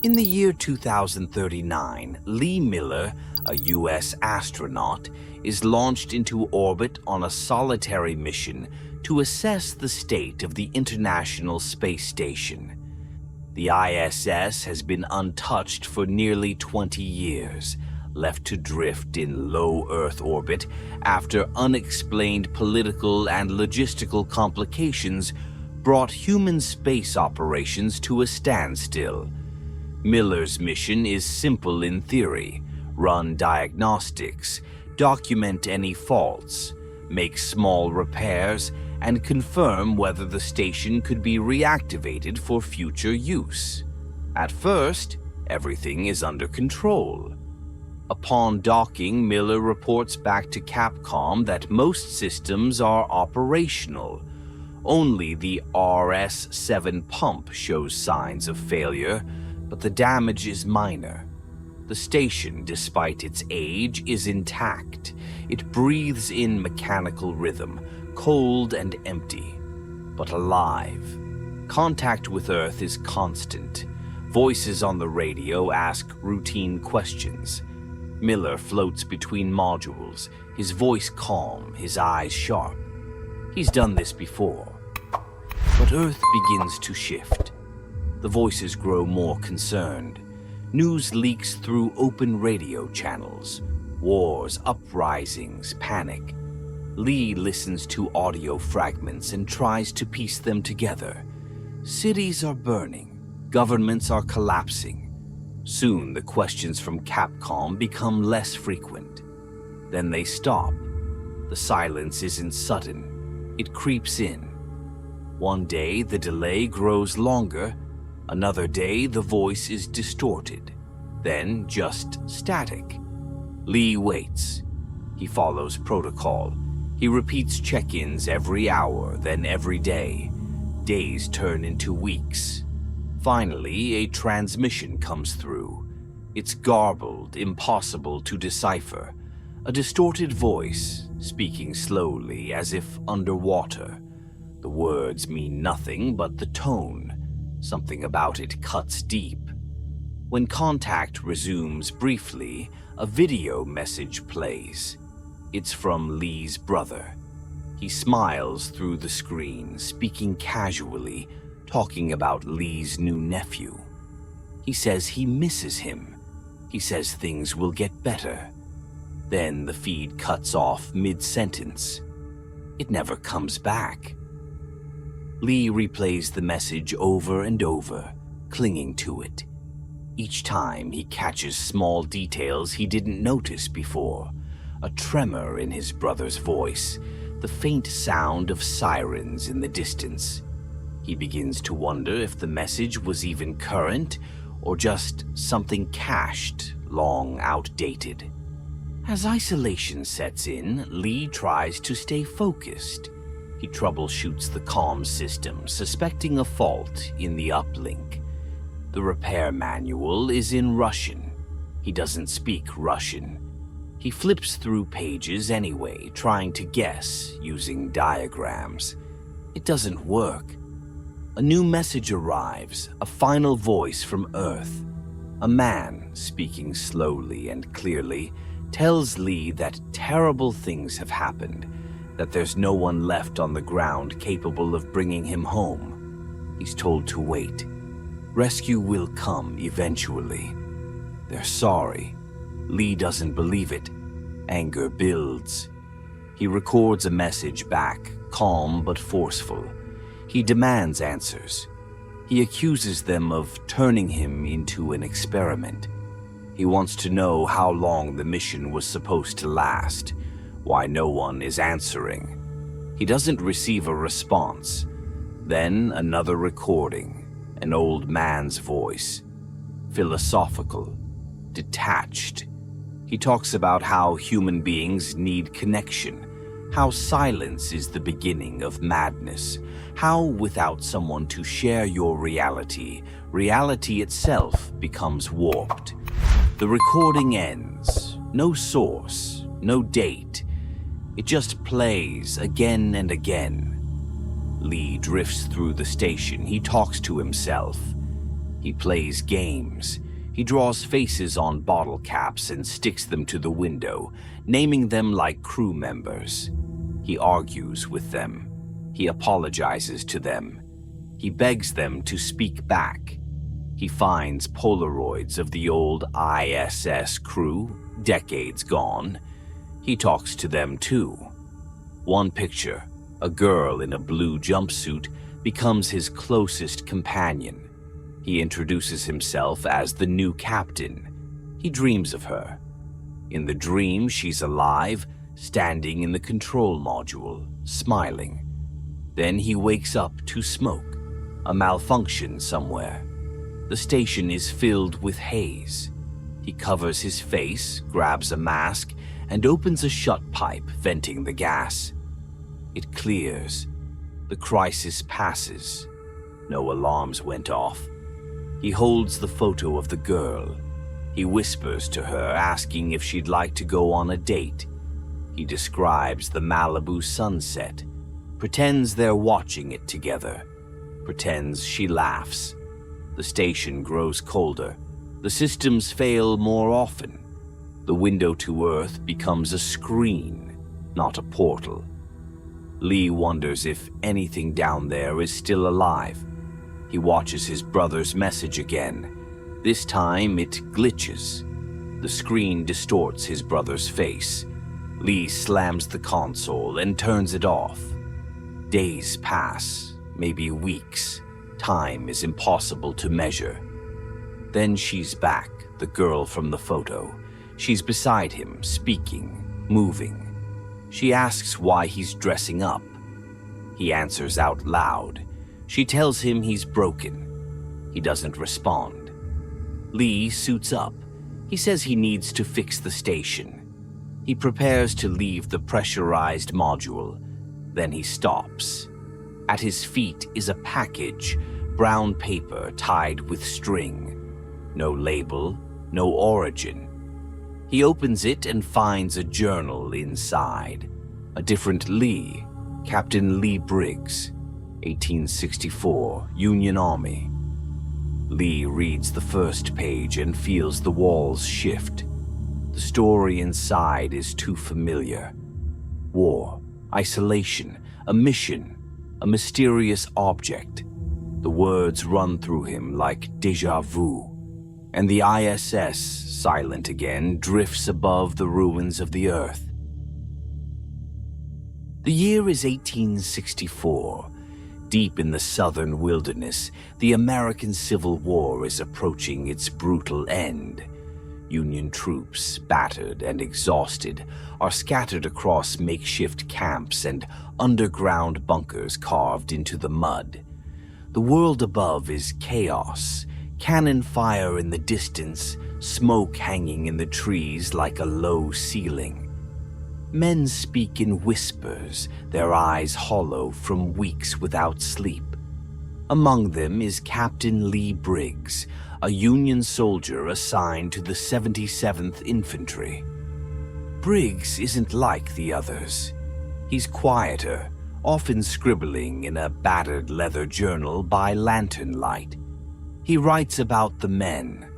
In the year 2039, Lee Miller, a U.S. astronaut, is launched into orbit on a solitary mission to assess the state of the International Space Station. The ISS has been untouched for nearly 20 years, left to drift in low Earth orbit after unexplained political and logistical complications brought human space operations to a standstill. Miller's mission is simple in theory: run diagnostics, document any faults, make small repairs, and confirm whether the station could be reactivated for future use. At first, everything is under control. Upon docking, Miller reports back to Capcom that most systems are operational. Only the RS-7 pump shows signs of failure, but the damage is minor. The station, despite its age, is intact. It breathes in mechanical rhythm, cold and empty, but alive. Contact with Earth is constant. Voices on the radio ask routine questions. Miller floats between modules, his voice calm, his eyes sharp. He's done this before. But Earth begins to shift. The voices grow more concerned. News leaks through open radio channels. Wars, uprisings, panic. Lee listens to audio fragments and tries to piece them together. Cities are burning. Governments are collapsing. Soon, the questions from Capcom become less frequent. Then they stop. The silence isn't sudden. It creeps in. One day, the delay grows longer. Another day, the voice is distorted. Then, just static. Lee waits. He follows protocol. He repeats check-ins every hour, then every day. Days turn into weeks. Finally, a transmission comes through. It's garbled, impossible to decipher. A distorted voice, speaking slowly as if underwater. The words mean nothing but the tone. Something about it cuts deep. When contact resumes briefly, a video message plays. It's from Lee's brother. He smiles through the screen, speaking casually, talking about Lee's new nephew. He says he misses him. He says things will get better. Then the feed cuts off mid-sentence. It never comes back. Lee replays the message over and over, clinging to it. Each time he catches small details he didn't notice before. A tremor in his brother's voice, the faint sound of sirens in the distance. He begins to wonder if the message was even current or just something cached, long outdated. As isolation sets in, Lee tries to stay focused. He troubleshoots the comm system, suspecting a fault in the uplink. The repair manual is in Russian. He doesn't speak Russian. He flips through pages anyway, trying to guess using diagrams. It doesn't work. A new message arrives, a final voice from Earth. A man, speaking slowly and clearly, tells Lee that terrible things have happened, that there's no one left on the ground capable of bringing him home. He's told to wait. Rescue will come eventually. They're sorry. Lee doesn't believe it. Anger builds. He records a message back, calm but forceful. He demands answers. He accuses them of turning him into an experiment. He wants to know how long the mission was supposed to last, why no one is answering. He doesn't receive a response. Then another recording, an old man's voice, philosophical, detached. He talks about how human beings need connection, how silence is the beginning of madness, how without someone to share your reality, reality itself becomes warped. The recording ends. No source, no date. It just plays again and again. Lee drifts through the station. He talks to himself. He plays games. He draws faces on bottle caps and sticks them to the window, naming them like crew members. He argues with them. He apologizes to them. He begs them to speak back. He finds Polaroids of the old ISS crew, decades gone. He talks to them too. One picture, a girl in a blue jumpsuit, becomes his closest companion. He introduces himself as the new captain. He dreams of her. In the dream, she's alive, standing in the control module, smiling. Then he wakes up to smoke, a malfunction somewhere. The station is filled with haze. He covers his face, grabs a mask, and opens a shut pipe venting the gas. It clears. The crisis passes. No alarms went off. He holds the photo of the girl. He whispers to her, asking if she'd like to go on a date. He describes the Malibu sunset, pretends they're watching it together, pretends she laughs. The station grows colder. The systems fail more often. The window to Earth becomes a screen, not a portal. Lee wonders if anything down there is still alive. He watches his brother's message again. This time it glitches. The screen distorts his brother's face. Lee slams the console and turns it off. Days pass, maybe weeks. Time is impossible to measure. Then she's back, the girl from the photo. She's beside him, speaking, moving. She asks why he's dressing up. He answers out loud. She tells him he's broken. He doesn't respond. Lee suits up. He says he needs to fix the station. He prepares to leave the pressurized module. Then he stops. At his feet is a package, brown paper tied with string. No label, no origin. He opens it and finds a journal inside. A different Lee, Captain Lee Briggs, 1864, Union Army. Lee reads the first page and feels the walls shift. The story inside is too familiar. War, isolation, a mission, a mysterious object. The words run through him like déjà vu. And the ISS, silent again, drifts above the ruins of the Earth. The year is 1864. Deep in the southern wilderness, the American Civil War is approaching its brutal end. Union troops, battered and exhausted, are scattered across makeshift camps and underground bunkers carved into the mud. The world above is chaos. Cannon fire in the distance, smoke hanging in the trees like a low ceiling. Men speak in whispers, their eyes hollow from weeks without sleep. Among them is Captain Lee Briggs, a Union soldier assigned to the 77th Infantry. Briggs isn't like the others. He's quieter, often scribbling in a battered leather journal by lantern light. He writes about the men,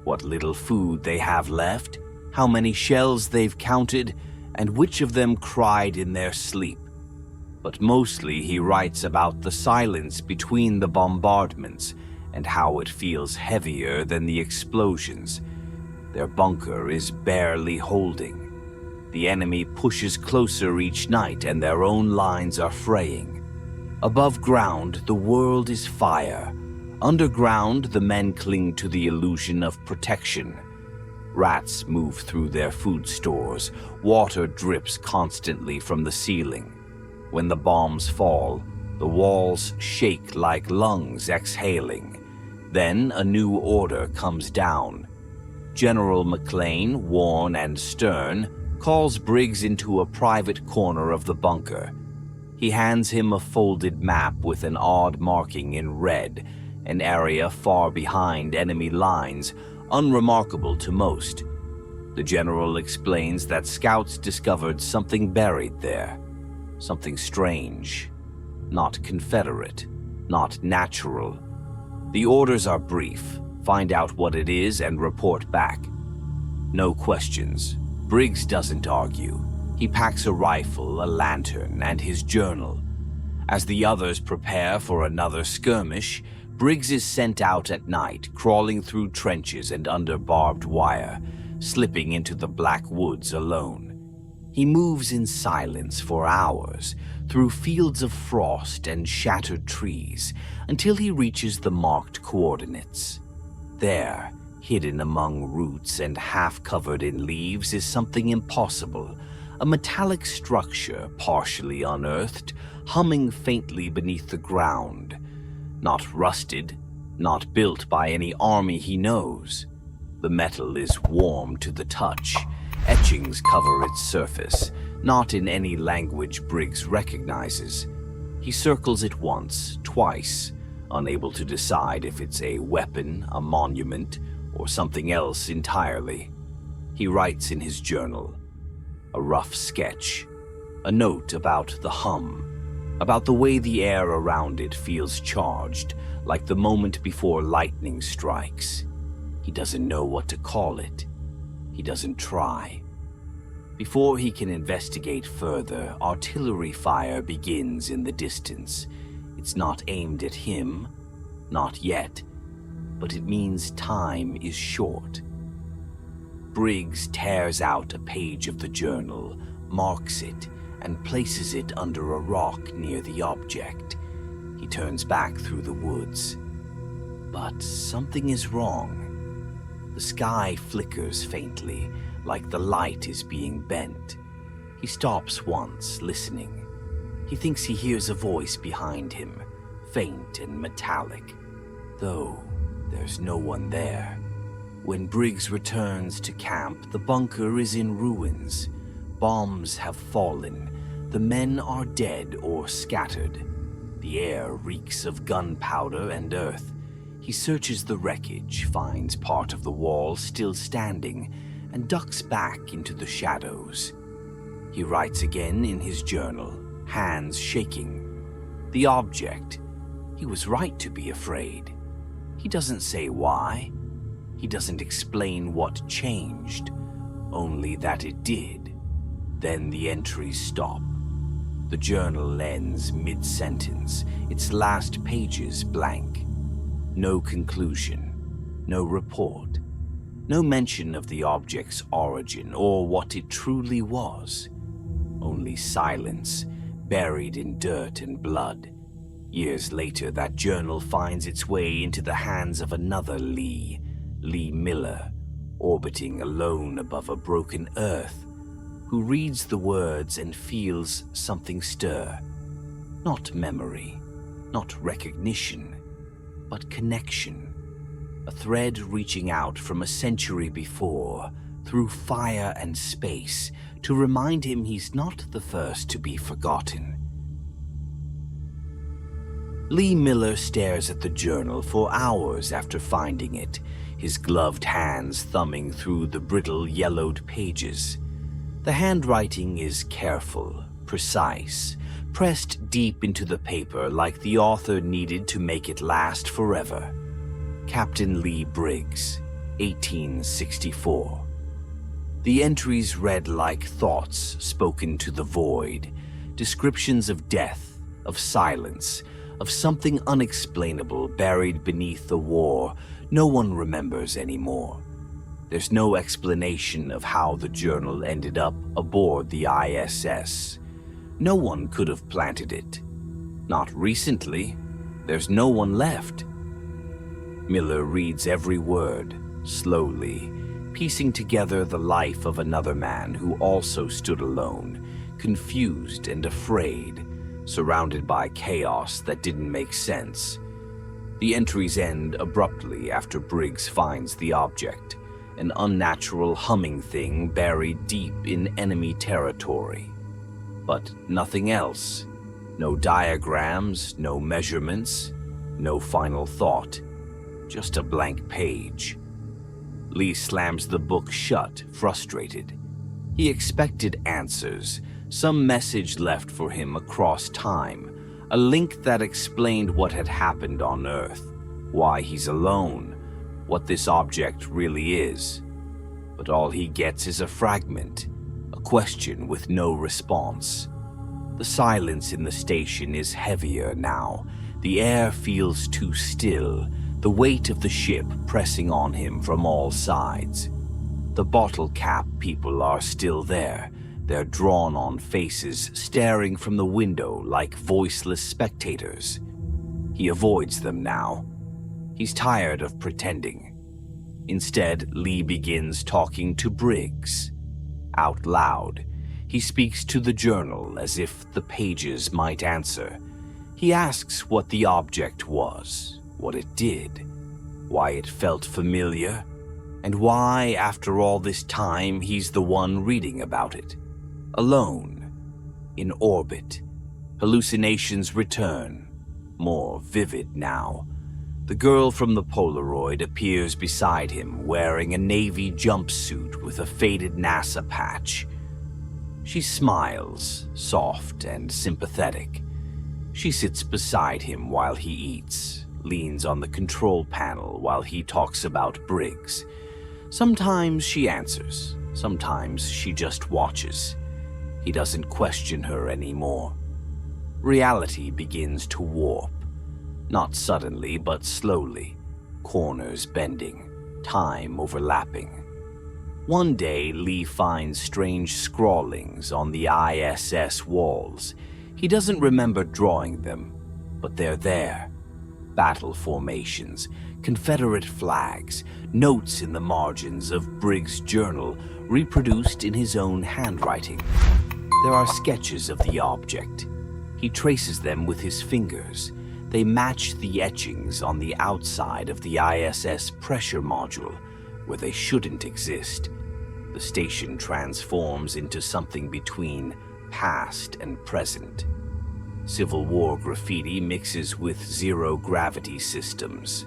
what little food they have left, how many shells they've counted, and which of them cried in their sleep. But mostly he writes about the silence between the bombardments and how it feels heavier than the explosions. Their bunker is barely holding. The enemy pushes closer each night and their own lines are fraying. Above ground, the world is fire. Underground, the men cling to the illusion of protection. Rats move through their food stores. Water drips constantly from the ceiling. When the bombs fall, the walls shake like lungs exhaling. Then a new order comes down. General McLean, worn and stern, calls Briggs into a private corner of the bunker. He hands him a folded map with an odd marking in red, an area far behind enemy lines, unremarkable to most. The general explains that scouts discovered something buried there, something strange, not Confederate, not natural. The orders are brief. Find out what it is and report back. No questions. Briggs doesn't argue. He packs a rifle, a lantern, and his journal. As the others prepare for another skirmish, Briggs is sent out at night, crawling through trenches and under barbed wire, slipping into the black woods alone. He moves in silence for hours, through fields of frost and shattered trees, until he reaches the marked coordinates. There, hidden among roots and half-covered in leaves, is something impossible, a metallic structure partially unearthed, humming faintly beneath the ground. Not rusted, not built by any army he knows. The metal is warm to the touch. Etchings cover its surface, not in any language Briggs recognizes. He circles it once, twice, unable to decide if it's a weapon, a monument, or something else entirely. He writes in his journal, a rough sketch, a note about the hum, about the way the air around it feels charged, like the moment before lightning strikes. He doesn't know what to call it. He doesn't try. Before he can investigate further, artillery fire begins in the distance. It's not aimed at him, not yet, but it means time is short. Briggs tears out a page of the journal, marks it, and places it under a rock near the object. He turns back through the woods. But something is wrong. The sky flickers faintly, like the light is being bent. He stops once, listening. He thinks he hears a voice behind him, faint and metallic, though there's no one there. When Briggs returns to camp, the bunker is in ruins. Bombs have fallen. The men are dead or scattered. The air reeks of gunpowder and earth. He searches the wreckage, finds part of the wall still standing, and ducks back into the shadows. He writes again in his journal, hands shaking. The object. He was right to be afraid. He doesn't say why. He doesn't explain what changed, only that it did. Then the entries stop. The journal ends mid-sentence, its last pages blank. No conclusion, no report, no mention of the object's origin or what it truly was. Only silence, buried in dirt and blood. Years later, that journal finds its way into the hands of another Lee Miller, orbiting alone above a broken Earth, who reads the words and feels something stir. Not memory, not recognition, but connection. A thread reaching out from a century before, through fire and space, to remind him he's not the first to be forgotten. Lee Miller stares at the journal for hours after finding it, his gloved hands thumbing through the brittle, yellowed pages. The handwriting is careful, precise, pressed deep into the paper like the author needed to make it last forever. Captain Lee Briggs, 1864. The entries read like thoughts spoken to the void, descriptions of death, of silence, of something unexplainable buried beneath the war no one remembers anymore. There's no explanation of how the journal ended up aboard the ISS. No one could have planted it. Not recently. There's no one left. Miller reads every word, slowly, piecing together the life of another man who also stood alone, confused and afraid, surrounded by chaos that didn't make sense. The entries end abruptly after Briggs finds the object, an unnatural humming thing buried deep in enemy territory. But nothing else. No diagrams, no measurements, no final thought. Just a blank page. Lee slams the book shut, frustrated. He expected answers, some message left for him across time, a link that explained what had happened on Earth, why he's alone, what this object really is. But all he gets is a fragment, a question with no response. The silence in the station is heavier now. The air feels too still, the weight of the ship pressing on him from all sides. The bottle cap people are still there, their drawn-on faces staring from the window like voiceless spectators. He avoids them now. He's tired of pretending. Instead, Lee begins talking to Briggs. Out loud, he speaks to the journal as if the pages might answer. He asks what the object was, what it did, why it felt familiar, and why, after all this time, he's the one reading about it. Alone, in orbit. Hallucinations return, more vivid now. The girl from the Polaroid appears beside him wearing a navy jumpsuit with a faded NASA patch. She smiles, soft and sympathetic. She sits beside him while he eats, leans on the control panel while he talks about Briggs. Sometimes she answers, sometimes she just watches. He doesn't question her anymore. Reality begins to warp. Not suddenly, but slowly. Corners bending, time overlapping. One day, Lee finds strange scrawlings on the ISS walls. He doesn't remember drawing them, but they're there. Battle formations, Confederate flags, notes in the margins of Briggs' journal, reproduced in his own handwriting. There are sketches of the object. He traces them with his fingers. They match the etchings on the outside of the ISS pressure module, where they shouldn't exist. The station transforms into something between past and present. Civil War graffiti mixes with zero-gravity systems.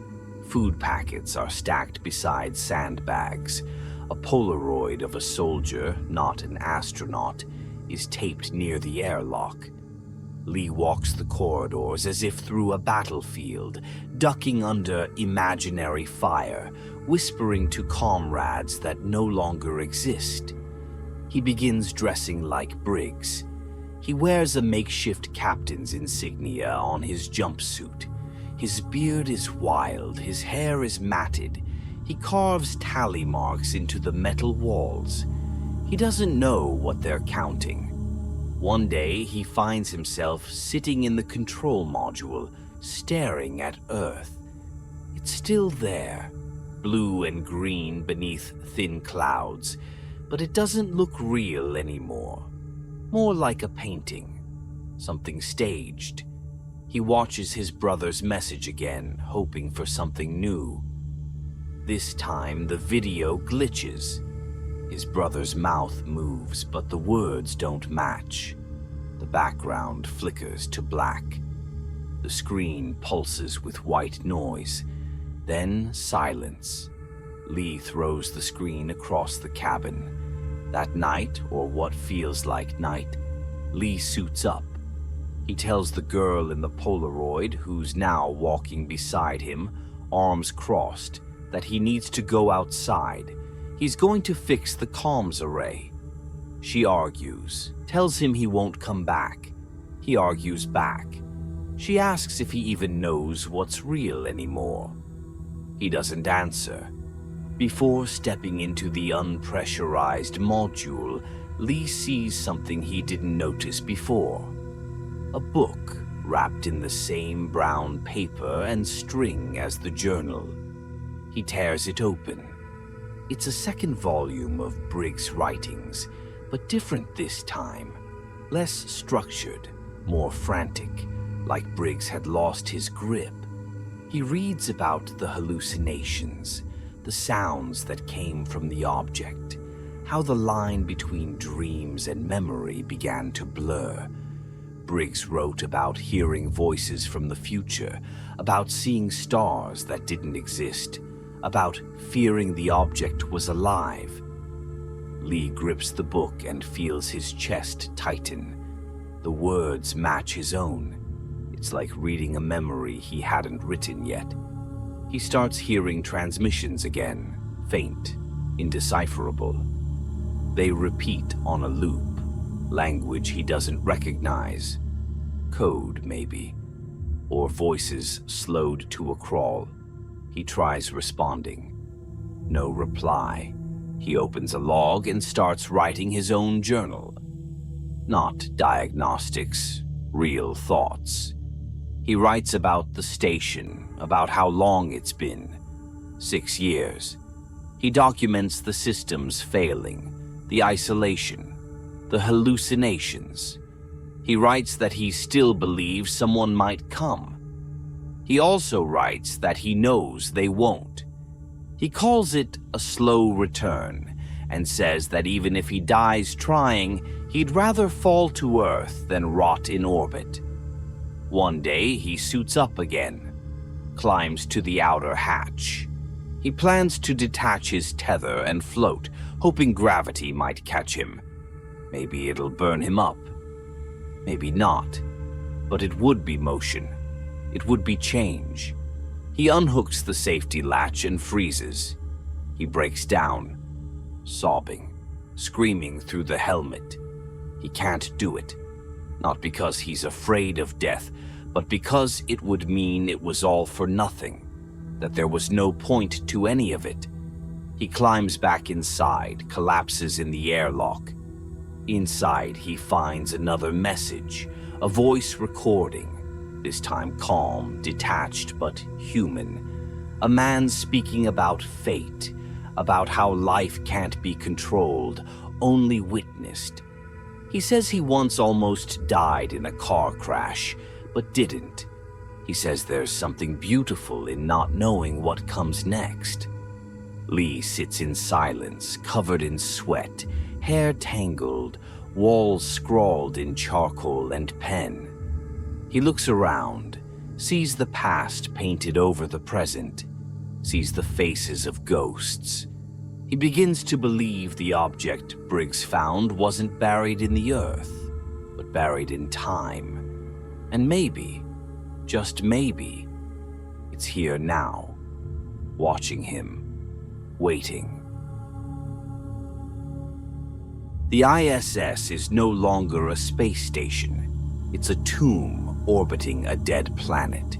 Food packets are stacked beside sandbags. A Polaroid of a soldier, not an astronaut, is taped near the airlock. Lee walks the corridors as if through a battlefield, ducking under imaginary fire, whispering to comrades that no longer exist. He begins dressing like Briggs. He wears a makeshift captain's insignia on his jumpsuit. His beard is wild, his hair is matted. He carves tally marks into the metal walls. He doesn't know what they're counting. One day, he finds himself sitting in the control module, staring at Earth. It's still there, blue and green beneath thin clouds, but it doesn't look real anymore. More like a painting, something staged. He watches his brother's message again, hoping for something new. This time, the video glitches. His brother's mouth moves, but the words don't match. The background flickers to black. The screen pulses with white noise. Then silence. Lee throws the screen across the cabin. That night, or what feels like night, Lee suits up. He tells the girl in the Polaroid, who's now walking beside him, arms crossed, that he needs to go outside. He's going to fix the comms array. She argues, tells him he won't come back. He argues back. She asks if he even knows what's real anymore. He doesn't answer. Before stepping into the unpressurized module, Lee sees something he didn't notice before. A book wrapped in the same brown paper and string as the journal. He tears it open. It's a second volume of Briggs' writings, but different this time. Less structured, more frantic, like Briggs had lost his grip. He reads about the hallucinations, the sounds that came from the object, how the line between dreams and memory began to blur. Briggs wrote about hearing voices from the future, about seeing stars that didn't exist, about fearing the object was alive. Lee grips the book and feels his chest tighten. The words match his own. It's like reading a memory he hadn't written yet. He starts hearing transmissions again, faint, indecipherable. They repeat on a loop, language he doesn't recognize. Code, maybe, or voices slowed to a crawl. He tries responding. No reply. He opens a log and starts writing his own journal. Not diagnostics, real thoughts. He writes about the station, about how long it's been. 6 years. He documents the systems failing, the isolation, the hallucinations. He writes that he still believes someone might come. He also writes that he knows they won't. He calls it a slow return and says that even if he dies trying, he'd rather fall to Earth than rot in orbit. One day, he suits up again, climbs to the outer hatch. He plans to detach his tether and float, hoping gravity might catch him. Maybe it'll burn him up. Maybe not. But it would be motion. It would be change. He unhooks the safety latch and freezes. He breaks down, sobbing, screaming through the helmet. He can't do it. Not because he's afraid of death, but because it would mean it was all for nothing, that there was no point to any of it. He climbs back inside, collapses in the airlock. Inside, he finds another message, a voice recording, this time calm, detached, but human. A man speaking about fate, about how life can't be controlled, only witnessed. He says he once almost died in a car crash, but didn't. He says there's something beautiful in not knowing what comes next. Lee sits in silence, covered in sweat, hair tangled, walls scrawled in charcoal and pen. He looks around, sees the past painted over the present, sees the faces of ghosts. He begins to believe the object Briggs found wasn't buried in the earth, but buried in time. And maybe, just maybe, it's here now, watching him, waiting. The ISS is no longer a space station. It's a tomb orbiting a dead planet.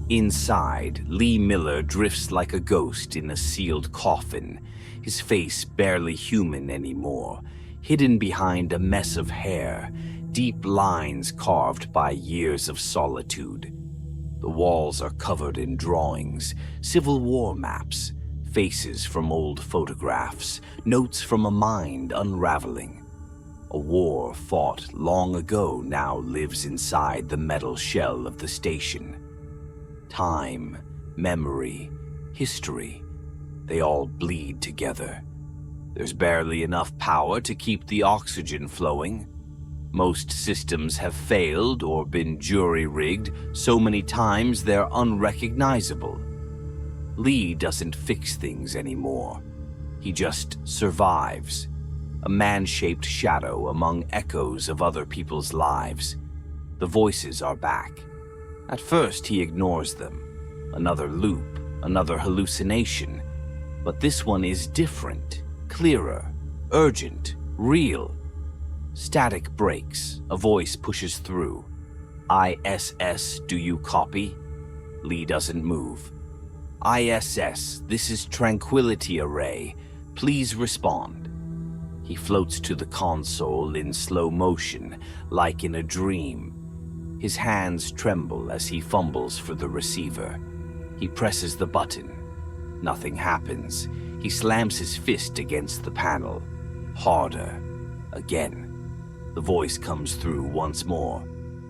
Inside, Lee Miller drifts like a ghost in a sealed coffin, his face barely human anymore, hidden behind a mess of hair, deep lines carved by years of solitude. The walls are covered in drawings, Civil War maps, faces from old photographs, notes from a mind unraveling. A war fought long ago now lives inside the metal shell of the station. Time, memory, history, they all bleed together. There's barely enough power to keep the oxygen flowing. Most systems have failed or been jury-rigged so many times they're unrecognizable. Lee doesn't fix things anymore. He just survives. A man-shaped shadow among echoes of other people's lives. The voices are back. At first, he ignores them. Another loop, another hallucination. But this one is different, clearer, urgent, real. Static breaks. A voice pushes through. ISS, do you copy? Lee doesn't move. ISS, this is Tranquility Array. Please respond. He floats to the console in slow motion, like in a dream. His hands tremble as he fumbles for the receiver. He presses the button. Nothing happens. He slams his fist against the panel. Harder. Again. The voice comes through once more.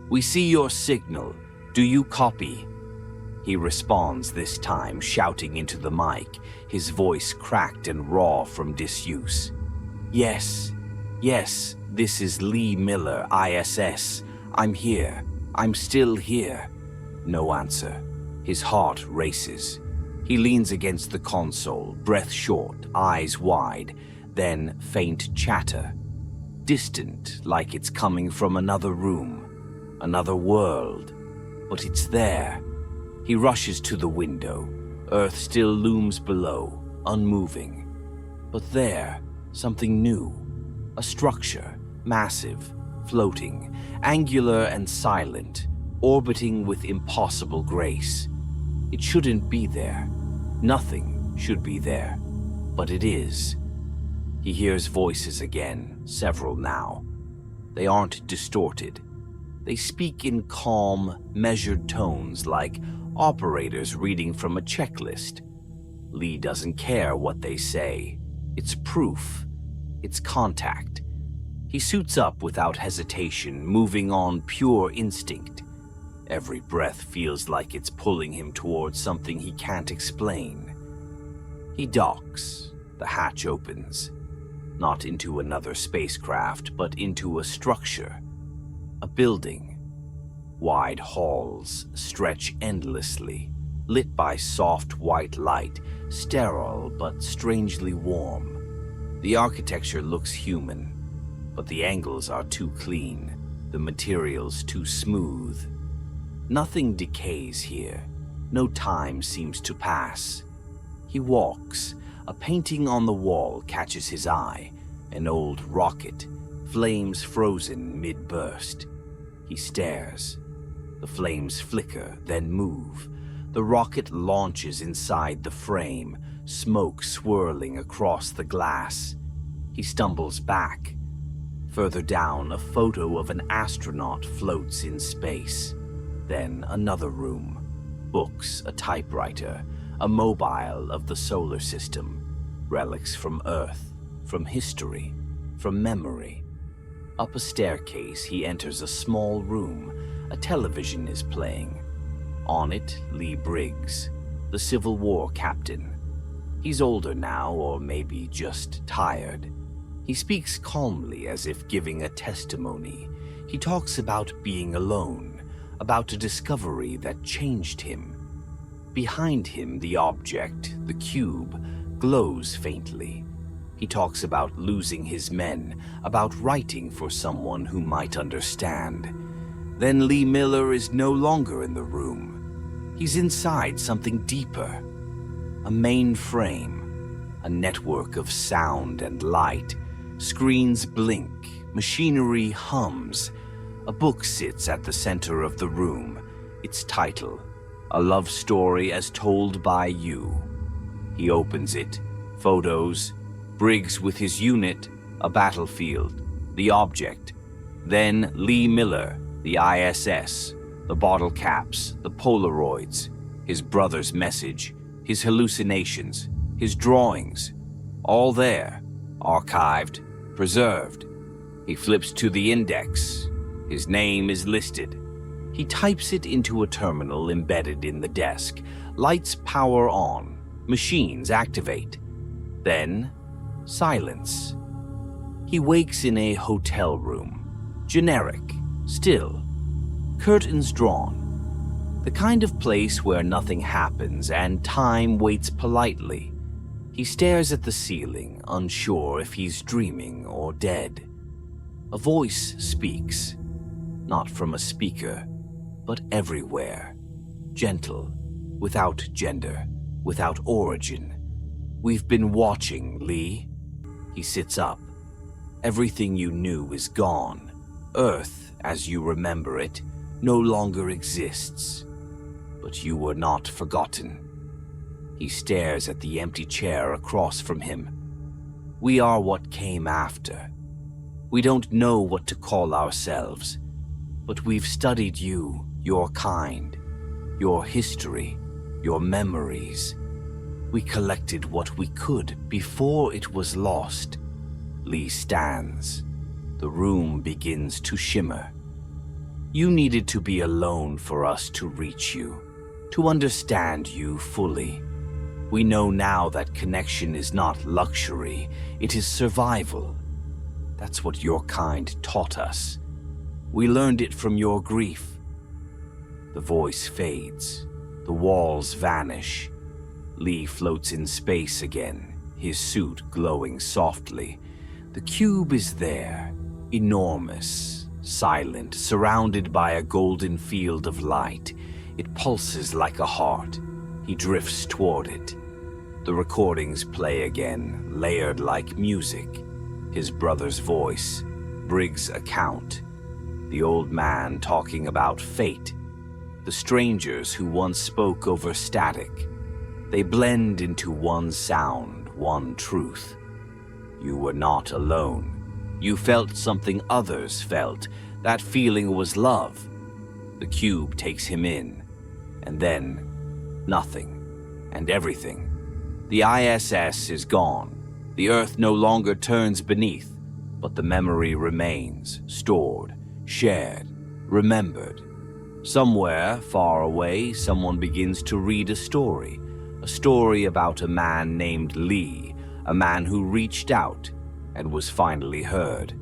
We see your signal. Do you copy? He responds this time, shouting into the mic, his voice cracked and raw from disuse. Yes, this is Lee Miller, ISS. I'm here. I'm still here. No answer. His heart races. He leans against the console, breath short, eyes wide, then faint chatter. Distant, like it's coming from another room, another world. But it's there. He rushes to the window. Earth still looms below, unmoving. But there, something new. A structure, massive, floating, angular and silent, orbiting with impossible grace. It shouldn't be there. Nothing should be there. But it is. He hears voices again, several now. They aren't distorted. They speak in calm, measured tones like operators reading from a checklist. Lee doesn't care what they say. It's proof. It's contact. He suits up without hesitation, moving on pure instinct. Every breath feels like it's pulling him towards something he can't explain. He docks. The hatch opens. Not into another spacecraft, but into a structure. A building. Wide halls stretch endlessly, lit by soft white light, sterile but strangely warm. The architecture looks human, but the angles are too clean, the materials too smooth. Nothing decays here. No time seems to pass. He walks. A painting on the wall catches his eye. An old rocket, flames frozen mid-burst. He stares. The flames flicker, then move. The rocket launches inside the frame, smoke swirling across the glass. He stumbles back. Further down, a photo of an astronaut floats in space. Then another room. Books, a typewriter, a mobile of the solar system. Relics from Earth, from history, from memory. Up a staircase, he enters a small room. A television is playing. On it, Lee Briggs, the Civil War captain. He's older now, or maybe just tired. He speaks calmly as if giving a testimony. He talks about being alone, about a discovery that changed him. Behind him, the object, the cube, glows faintly. He talks about losing his men, about writing for someone who might understand. Then Lee Miller is no longer in the room. He's inside something deeper. A main frame, a network of sound and light. Screens blink, machinery hums. A book sits at the center of the room. Its title, A Love Story as Told by You. He opens it. Photos, Briggs with his unit, a battlefield, the object. Then Lee Miller, the ISS, the bottle caps, the Polaroids, his brother's message, his hallucinations, his drawings. All there, archived, preserved. He flips to the index. His name is listed. He types it into a terminal embedded in the desk. Lights power on. Machines activate. Then, silence. He wakes in a hotel room. Generic, still. Curtains drawn. The kind of place where nothing happens and time waits politely. He stares at the ceiling, unsure if he's dreaming or dead. A voice speaks. Not from a speaker, but everywhere. Gentle, without gender, without origin. We've been watching, Lee. He sits up. Everything you knew is gone. Earth, as you remember it, no longer exists. But you were not forgotten. He stares at the empty chair across from him. We are what came after. We don't know what to call ourselves, but we've studied you, your kind, your history, your memories. We collected what we could before it was lost. Lee stands. The room begins to shimmer. You needed to be alone for us to reach you, to understand you fully. We know now that connection is not luxury, it is survival. That's what your kind taught us. We learned it from your grief. The voice fades. The walls vanish. Lee floats in space again, his suit glowing softly. The cube is there, enormous, silent, surrounded by a golden field of light. It pulses like a heart. He drifts toward it. The recordings play again, layered like music. His brother's voice, Briggs' account, the old man talking about fate, the strangers who once spoke over static. They blend into one sound, one truth. You were not alone. You felt something others felt. That feeling was love. The cube takes him in, and then nothing and everything. The ISS is gone. The Earth no longer turns beneath, but the memory remains, stored, shared, remembered. Somewhere far away, someone begins to read a story about a man named Lee, a man who reached out and was finally heard.